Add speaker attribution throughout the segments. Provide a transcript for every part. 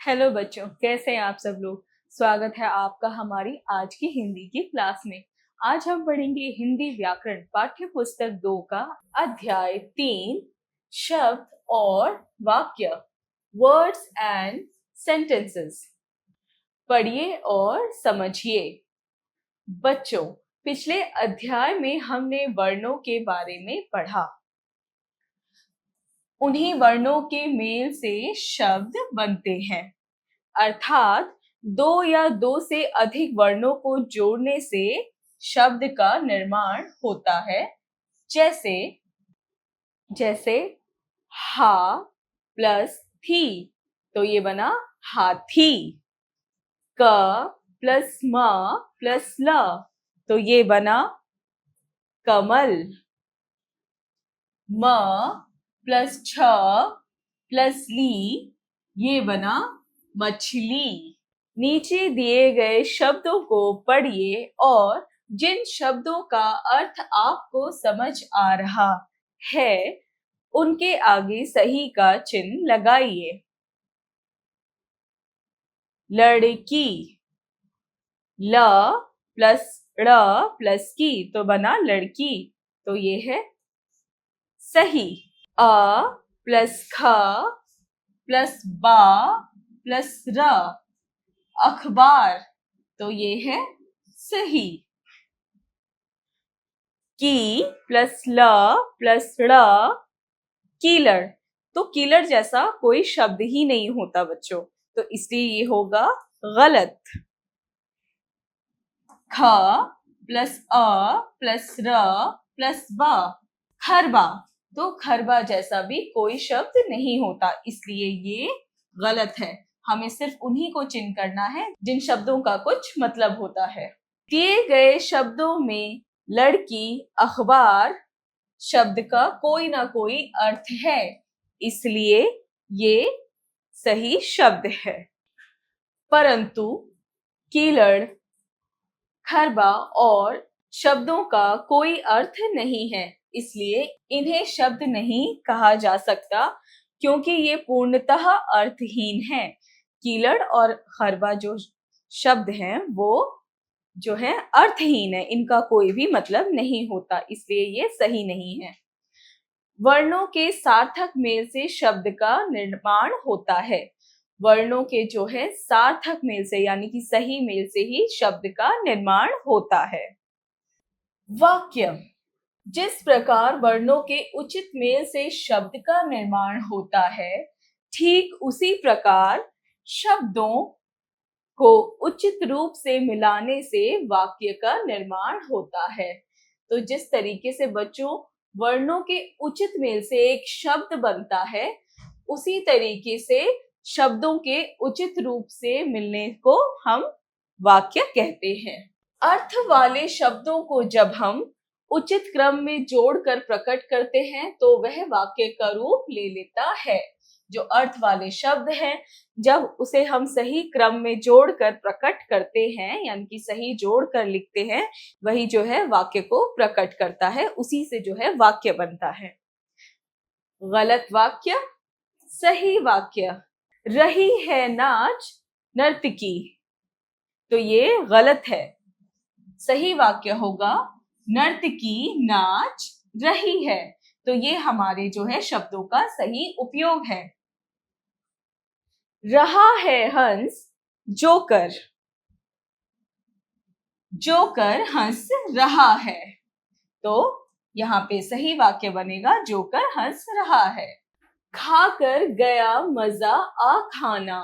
Speaker 1: Hello बच्चों, कैसे हैं आप सब लोग। स्वागत है आपका हमारी आज की हिंदी की क्लास में। आज हम पढ़ेंगे हिंदी व्याकरण पाठ्य पुस्तक 2 का अध्याय 3 शब्द और वाक्य, वर्ड्स एंड सेंटेंसेस। पढ़िए और समझिए। बच्चों, पिछले अध्याय में हमने वर्णों के बारे में पढ़ा। उन्हीं वर्णों के मेल से शब्द बनते हैं, अर्थात दो या दो से अधिक वर्णों को जोड़ने से शब्द का निर्माण होता है। जैसे जैसे हा प्लस थी तो ये बना हाथी। क प्लस म प्लस ल तो ये बना कमल। म प्लस छ प्लस ली ये बना मछली। नीचे दिए गए शब्दों को पढ़िए और जिन शब्दों का अर्थ आपको समझ आ रहा है उनके आगे सही का चिन्ह लगाइए। लड़की, ल प्लस ड़ प्लस की तो बना लड़की, तो ये है सही। अ प्लस ख प्लस बा प्लस र अखबार, तो ये है सही। की प्लस ल प्लस ड़ कीलड़, तो कीलड़ जैसा कोई शब्द ही नहीं होता बच्चों, तो इसलिए ये होगा गलत। ख प्लस अ प्लस र प्लस ब खरबा, तो खरबा जैसा भी कोई शब्द नहीं होता, इसलिए ये गलत है। हमें सिर्फ उन्हीं को चिन्ह करना है जिन शब्दों का कुछ मतलब होता है। दिए गए शब्दों में लड़की, अखबार शब्द का कोई ना कोई अर्थ है, इसलिए ये सही शब्द है। परंतु कीलड़, खरबा और शब्दों का कोई अर्थ नहीं है, इसलिए इन्हें शब्द नहीं कहा जा सकता क्योंकि ये पूर्णतः अर्थहीन है। कीलड़ और खरबा जो शब्द हैं वो जो है अर्थहीन है, इनका कोई भी मतलब नहीं होता, इसलिए ये सही नहीं है। वर्णों के सार्थक मेल से शब्द का निर्माण होता है। वर्णों के जो है सार्थक मेल से यानी कि सही मेल से ही शब्द का निर्माण होता है। वाक्य, जिस प्रकार वर्णों के उचित मेल से शब्द का निर्माण होता है, ठीक उसी प्रकार शब्दों को उचित रूप से मिलाने से वाक्य का निर्माण होता है। तो जिस तरीके से बच्चों वर्णों के उचित मेल से एक शब्द बनता है, उसी तरीके से शब्दों के उचित रूप से मिलने को हम वाक्य कहते हैं। अर्थ वाले शब्दों को जब हम उचित क्रम में जोड़कर प्रकट करते हैं तो वह वाक्य का रूप ले लेता है। जो अर्थ वाले शब्द हैं, जब उसे हम सही क्रम में जोड़कर प्रकट करते हैं यानी कि सही जोड़कर लिखते हैं, वही जो है वाक्य को प्रकट करता है, उसी से जो है वाक्य बनता है। गलत वाक्य, सही वाक्य। रही है नाच नर्तकी, तो ये गलत है। सही वाक्य होगा नर्तकी नाच रही है, तो ये हमारे जो है शब्दों का सही उपयोग है। रहा है हंस जोकर, जोकर हंस रहा है, तो यहाँ पे सही वाक्य बनेगा जोकर हंस रहा है। खाकर गया मजा आ खाना,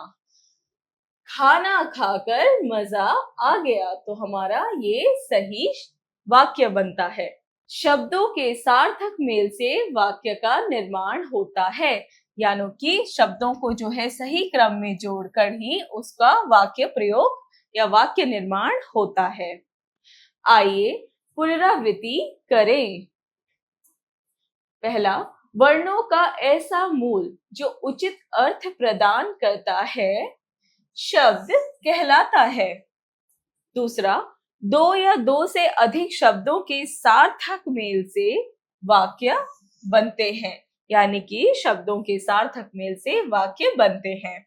Speaker 1: खाना खाकर मजा आ गया, तो हमारा ये सही वाक्य बनता है। शब्दों के सार्थक मेल से वाक्य का निर्माण होता है, यानी कि शब्दों को जो है सही क्रम में जोड़कर ही उसका वाक्य प्रयोग या वाक्य निर्माण होता है। आइए पुनरावृत्ति करें। पहला, वर्णों का ऐसा मूल जो उचित अर्थ प्रदान करता है शब्द कहलाता है। दूसरा, दो या दो से अधिक शब्दों के सार्थक मेल से वाक्य बनते हैं, यानी कि शब्दों के सार्थक मेल से वाक्य बनते हैं।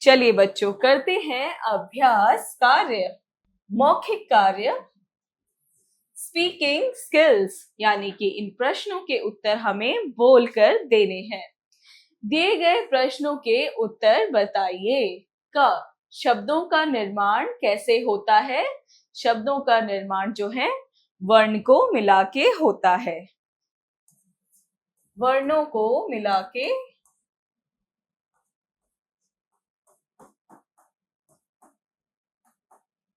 Speaker 1: चलिए बच्चों, करते हैं अभ्यास कार्य। मौखिक कार्य स्पीकिंग स्किल्स, यानी कि इन प्रश्नों के उत्तर हमें बोलकर देने हैं। दिए गए प्रश्नों के उत्तर बताइए। क, शब्दों का निर्माण कैसे होता है? शब्दों का निर्माण जो है वर्ण को मिला के होता है। वर्णों को मिला के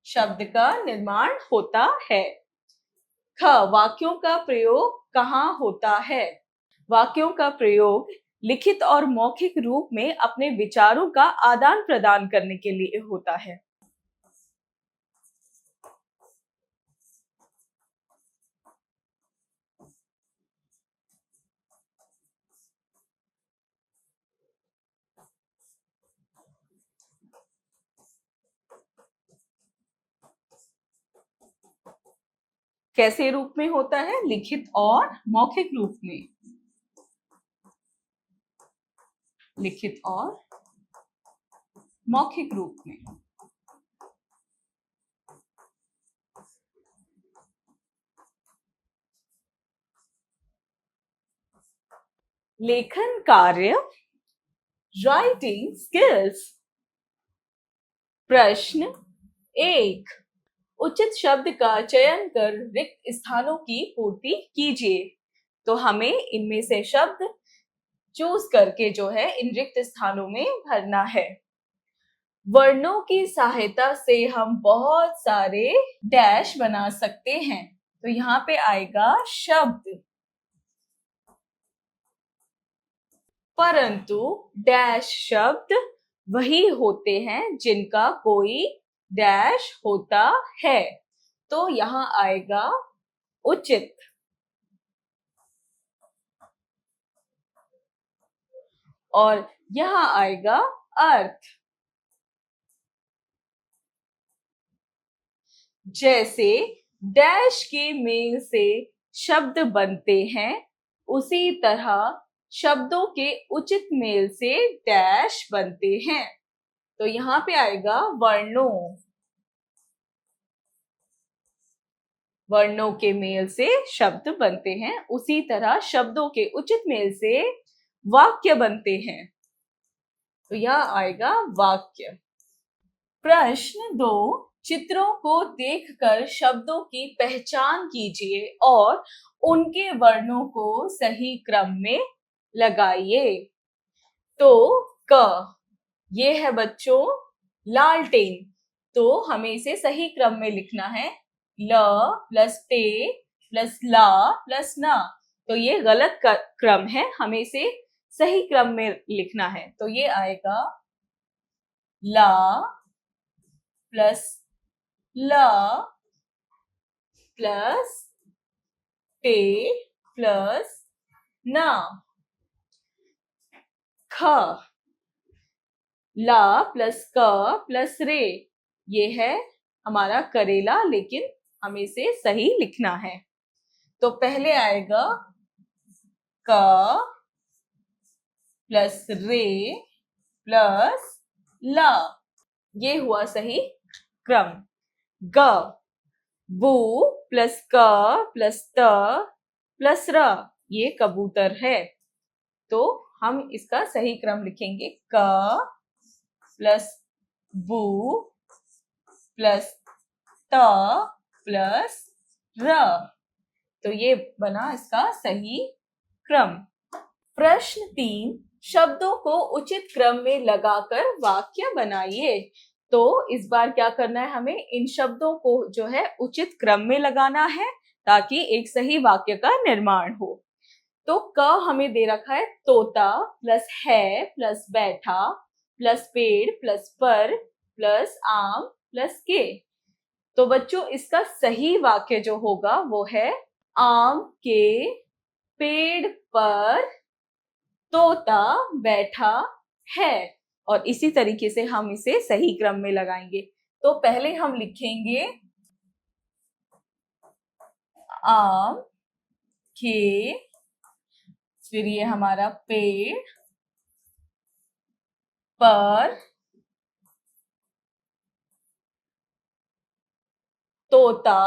Speaker 1: शब्द का निर्माण होता है। ख, वाक्यों का प्रयोग कहाँ होता है? वाक्यों का प्रयोग लिखित और मौखिक रूप में अपने विचारों का आदान प्रदान करने के लिए होता है। कैसे रूप में होता है? लिखित और मौखिक रूप में। लिखित और मौखिक रूप में। लेखन कार्य राइटिंग स्किल्स। प्रश्न 1, उचित शब्द का चयन कर रिक्त स्थानों की पूर्ति कीजिए। तो हमें इनमें से शब्द चूज करके जो है इन रिक्त स्थानों में भरना है। वर्णों की सहायता से हम बहुत सारे डैश बना सकते हैं। तो यहाँ पे आएगा शब्द, परंतु डैश शब्द वही होते हैं जिनका कोई डैश होता है। तो यहाँ आएगा उचित। और यहाँ आएगा अर्थ। जैसे डैश के मेल से शब्द बनते हैं, उसी तरह शब्दों के उचित मेल से डैश बनते हैं। तो यहाँ पे आएगा वर्णों। वर्णों के मेल से शब्द बनते हैं, उसी तरह शब्दों के उचित मेल से वाक्य बनते हैं। तो यह आएगा वाक्य। प्रश्न 2, चित्रों को देखकर शब्दों की पहचान कीजिए और उनके वर्णों को सही क्रम में लगाइए। तो क, ये है बच्चों लालटेन। तो हमें इसे सही क्रम में लिखना है। ल प्लस टे प्लस ला प्लस ना। तो ये गलत क्रम है, हमें इसे सही क्रम में लिखना है। तो ये आएगा ला प्लस ला प्लस टे प्लस ना। ख, ला प्लस क प्लस रे, ये है हमारा करेला, लेकिन हमें इसे सही लिखना है। तो पहले आएगा क प्लस रे प्लस ला, ये हुआ सही क्रम। ग, बू प्लस क प्लस त प्लस र, ये कबूतर है। तो हम इसका सही क्रम लिखेंगे। क प्लस बू प्लस त प्लस र। तो ये बना इसका सही क्रम। प्रश्न 3, शब्दों को उचित क्रम में लगाकर वाक्य बनाइए। तो इस बार क्या करना है, हमें इन शब्दों को जो है उचित क्रम में लगाना है ताकि एक सही वाक्य का निर्माण हो। तो क हमें दे रखा है तोता प्लस है प्लस बैठा प्लस पेड़ प्लस पर प्लस आम प्लस के। तो बच्चों इसका सही वाक्य जो होगा वो है आम के पेड़ पर तोता बैठा है। और इसी तरीके से हम इसे सही क्रम में लगाएंगे। तो पहले हम लिखेंगे आम के, फिर ये हमारा पेड़ पर तोता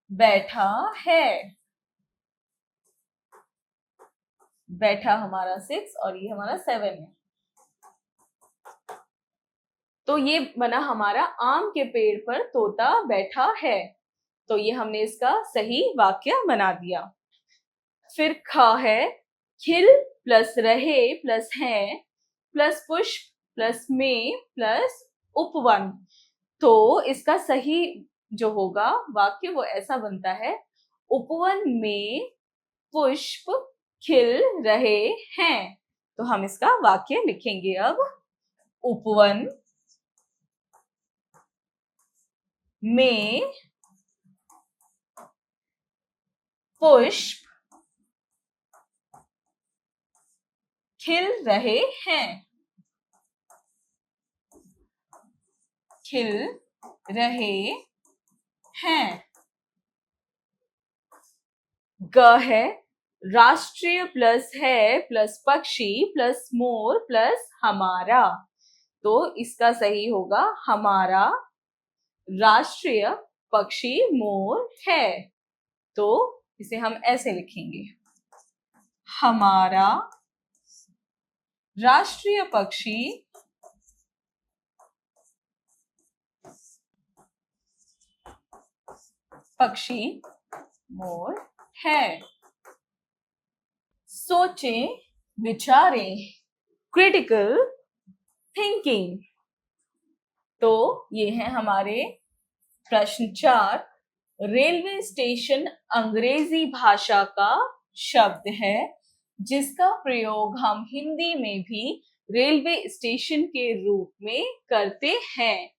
Speaker 1: बैठा है। बैठा हमारा 6 और ये हमारा 7 है। तो ये बना हमारा आम के पेड़ पर तोता बैठा है। तो ये हमने इसका सही वाक्य बना दिया। फिर ख है, खिल प्लस रहे प्लस है प्लस पुष्प प्लस में प्लस उपवन। तो इसका सही जो होगा वाक्य वो ऐसा बनता है, उपवन में पुष्प खिल रहे हैं। तो हम इसका वाक्य लिखेंगे अब, उपवन में पुष्प खिल रहे हैं। खिल रहे हैं। ग है, राष्ट्रीय प्लस है प्लस पक्षी प्लस मोर प्लस हमारा। तो इसका सही होगा, हमारा राष्ट्रीय पक्षी मोर है। तो इसे हम ऐसे लिखेंगे, हमारा राष्ट्रीय पक्षी मोर है। सोचें, विचारें, क्रिटिकल थिंकिंग। तो ये है हमारे प्रश्न 4। रेलवे स्टेशन अंग्रेजी भाषा का शब्द है जिसका प्रयोग हम हिंदी में भी रेलवे स्टेशन के रूप में करते हैं।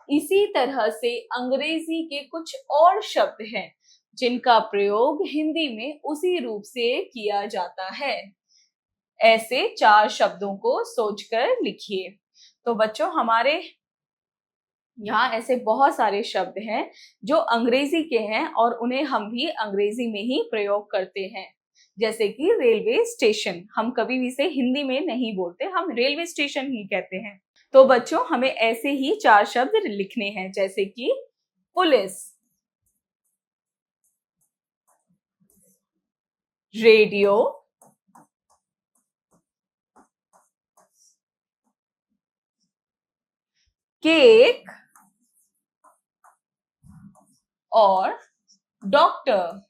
Speaker 1: इसी तरह से अंग्रेजी के कुछ और शब्द हैं जिनका प्रयोग हिंदी में उसी रूप से किया जाता है। ऐसे 4 शब्दों को सोचकर लिखिए। तो बच्चों, हमारे यहाँ ऐसे बहुत सारे शब्द हैं जो अंग्रेजी के हैं और उन्हें हम भी अंग्रेजी में ही प्रयोग करते हैं। जैसे कि रेलवे स्टेशन, हम कभी भी इसे हिंदी में नहीं बोलते, हम रेलवे स्टेशन ही कहते हैं। तो बच्चों, हमें ऐसे ही 4 शब्द लिखने हैं, जैसे कि पुलिस, रेडियो, केक और डॉक्टर।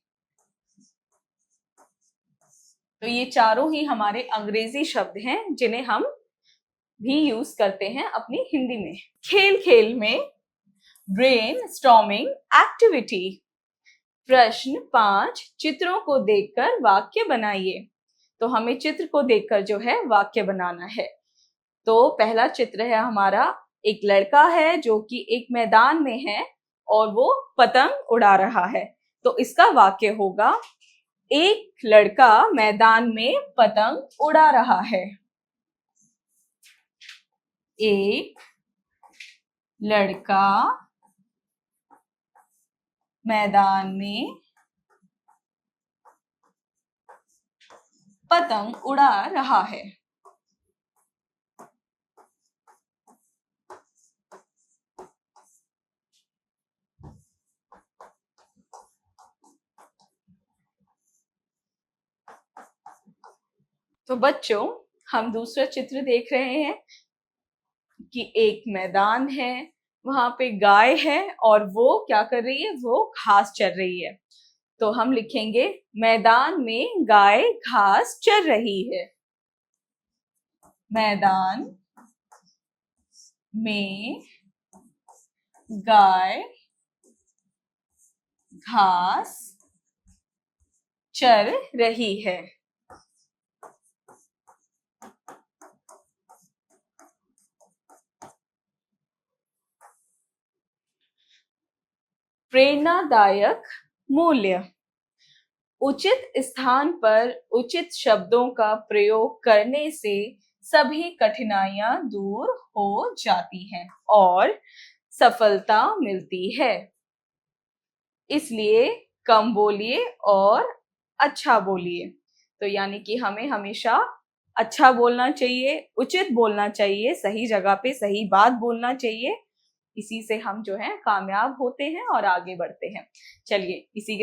Speaker 1: तो ये चारों ही हमारे अंग्रेजी शब्द हैं जिन्हें हम भी यूज करते हैं अपनी हिंदी में। खेल खेल में, ब्रेन स्टॉर्मिंग एक्टिविटी। प्रश्न 5, चित्रों को देखकर वाक्य बनाइए। तो हमें चित्र को देखकर जो है वाक्य बनाना है। तो पहला चित्र है हमारा, एक लड़का है जो कि एक मैदान में है और वो पतंग उड़ा रहा है। तो इसका वाक्य होगा, एक लड़का मैदान में पतंग उड़ा रहा है। एक लड़का मैदान में पतंग उड़ा रहा है। तो बच्चों, हम दूसरा चित्र देख रहे हैं कि एक मैदान है, वहां पे गाय है और वो क्या कर रही है, वो घास चर रही है। तो हम लिखेंगे, मैदान में गाय घास चर रही है। मैदान में गाय घास चर रही है। प्रेरणादायक मूल्य। उचित स्थान पर उचित शब्दों का प्रयोग करने से सभी कठिनाइयां दूर हो जाती हैं और सफलता मिलती है। इसलिए कम बोलिए और अच्छा बोलिए। तो यानी कि हमें हमेशा अच्छा बोलना चाहिए, उचित बोलना चाहिए, सही जगह पे सही बात बोलना चाहिए। इसी से हम जो है कामयाब होते हैं और आगे बढ़ते हैं। चलिए इसी के